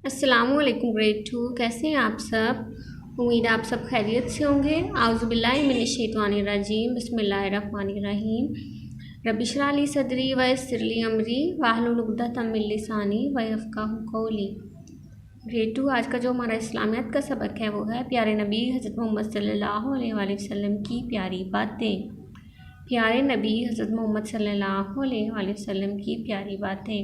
अस्सलाम वालेकुम ग्रेड 2। कैसे हैं आप सब? उम्मीद है आप सब खैरियत से होंगे। आउज़ु बिल्लाहि मिनश्शैतानिर्रजीम, बिस्मिल्लाहिर्रहमानिर्रहीम। रब्बि इश्रह ली सदरी व यस्सिर ली अमरी वाहलुल उक़दतम मिन लिसानी व यफ़क़हू क़ौली। ग्रेड 2 आज का जो हमारा इस्लामियत का सबक है वो है प्यारे नबी हज़रत मोहम्मद सल्लल्लाहु अलैहि वसल्लम की प्यारी बातें। प्यारे नबी हज़रत मोहम्मद सल्लल्लाहु अलैहि वसल्लम की प्यारी बातें।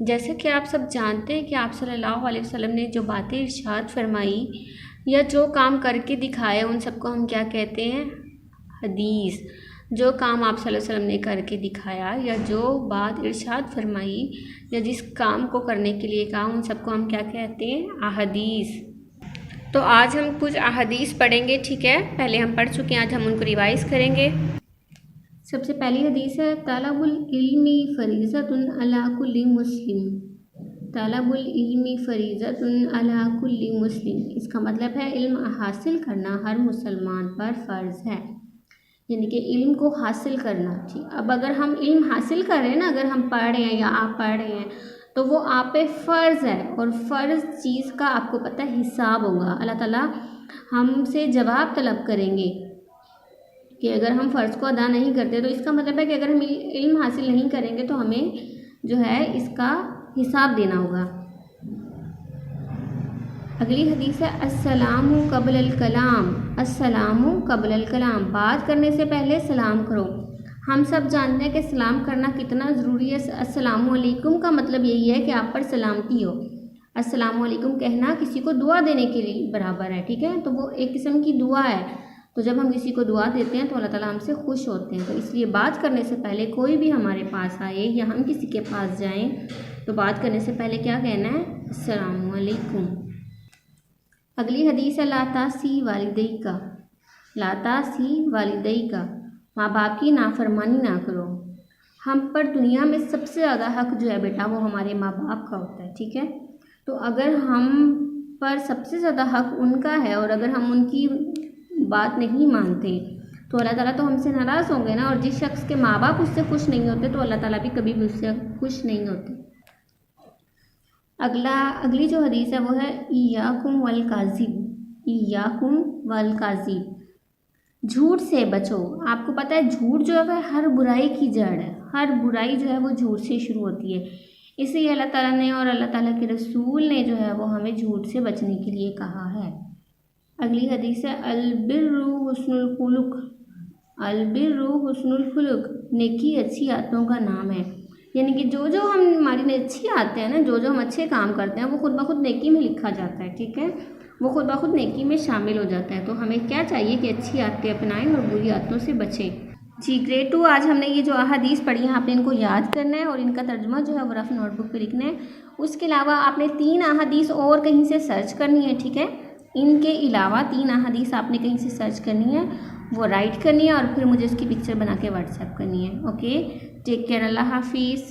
जैसे कि आप सब जानते हैं कि आप सल्लल्लाहु अलैहि वसल्लम ने जो बातें इरशाद फरमाई या जो काम करके दिखाए उन सबको हम क्या कहते हैं? हदीस। जो काम आप सल्लल्लाहु अलैहि वसल्लम ने करके दिखाया या जो बात इरशाद फरमाई या जिस काम को करने के लिए कहा उन सबको हम क्या कहते हैं? अहदीस। तो आज हम कुछ अहदीस पढ़ेंगे, ठीक है। पहले हम पढ़ चुके हैं, आज हम उनको रिवाइज़ करेंगे। सबसे पहली हदीस है तलबुल इल्मी फरीज़तुन अला कुल्ली मुस्लिम। तलबुल इल्मी फरीज़तुन अला कुल्ली मुस्लिम, इसका मतलब है इल्म हासिल करना हर मुसलमान पर फ़र्ज़ है, यानी कि इल्म को हासिल करना। ठीक, अब अगर हम इल्म हासिल कर रहे हैं ना, अगर हम पढ़ रहे हैं या आप पढ़ रहे हैं तो वो आप पे फ़र्ज़ है और फ़र्ज़ चीज़ का आपको पता है हिसाब होगा। अल्लाह ताला हमसे जवाब तलब करेंगे कि अगर हम फ़र्ज़ को अदा नहीं करते तो इसका मतलब है कि अगर हम इल्म हासिल नहीं करेंगे तो हमें जो है इसका हिसाब देना होगा। अगली हदीस है अस्सलामु क़ब्लल कलाम। अस्सलामु क़ब्लल कलाम, बात करने से पहले सलाम करो। हम सब जानते हैं कि सलाम करना कितना ज़रूरी है। अस्सलामु अलैकुम का मतलब यही है कि आप पर सलामती हो। अस्सलामु अलैकुम कहना किसी को दुआ देने के लिए बराबर है, ठीक है। तो वो एक किस्म की दुआ है। तो जब हम किसी को दुआ देते हैं तो अल्लाह ताला हमसे खुश होते हैं। तो इसलिए बात करने से पहले कोई भी हमारे पास आए या हम किसी के पास जाएं तो बात करने से पहले क्या कहना है? अस्सलामु अलैकुम। अगली हदीस है लातासी वालिदैका। लातासी वालिदैका, माँ बाप की नाफरमानी ना करो। हम पर दुनिया में सबसे ज़्यादा हक जो है बेटा वो हमारे माँ बाप का होता है, ठीक है। तो अगर हम पर सबसे ज़्यादा हक उनका है और अगर हम उनकी बात नहीं मानते तो अल्लाह ताला तो हमसे नाराज़ होंगे ना। और जिस शख्स के माँ बाप उससे खुश नहीं होते तो अल्लाह ताला भी कभी भी उससे खुश नहीं होते। अगली जो हदीस है वो है इय्याकुम वल काज़िब। इय्याकुम वल काज़िब, झूठ से बचो। आपको पता है झूठ जो है हर बुराई की जड़ है। हर बुराई जो है वो झूठ से शुरू होती है। इसलिए अल्लाह ताला ने और अल्लाह ताला के रसूल ने जो है वो हमें झूठ से बचने के लिए कहा है। अगली हदीस है अलबिर्रु हुस्नुल खुलुक। अलबिर्रु हुस्नुल खुलुक, नेकी अच्छी आदतों का नाम है। यानी कि जो जो हमारी अच्छी आदतें हैं ना, जो जो हम अच्छे काम करते हैं वो खुद ब खुद नेकी में लिखा जाता है, ठीक है। वो खुद ब खुद नेकी में शामिल हो जाता है। तो हमें क्या चाहिए कि अच्छी आदतें अपनाएं और बुरी आदतों से बचें। जी ग्रेड 2 आज हमने ये जो अहादीस पढ़ी है आपने इनको याद करना है और इनका तर्जुमा जो है वो रफ नोटबुक पे लिखना है। उसके अलावा आपने 3 अहादीस और कहीं से सर्च करनी है, ठीक है। इनके अलावा 3 अहादीस आपने कहीं से सर्च करनी है, वो राइट करनी है और फिर मुझे उसकी पिक्चर बना के व्हाट्सएप करनी है। ओके, टेक केयर, अल्लाह हाफिज़।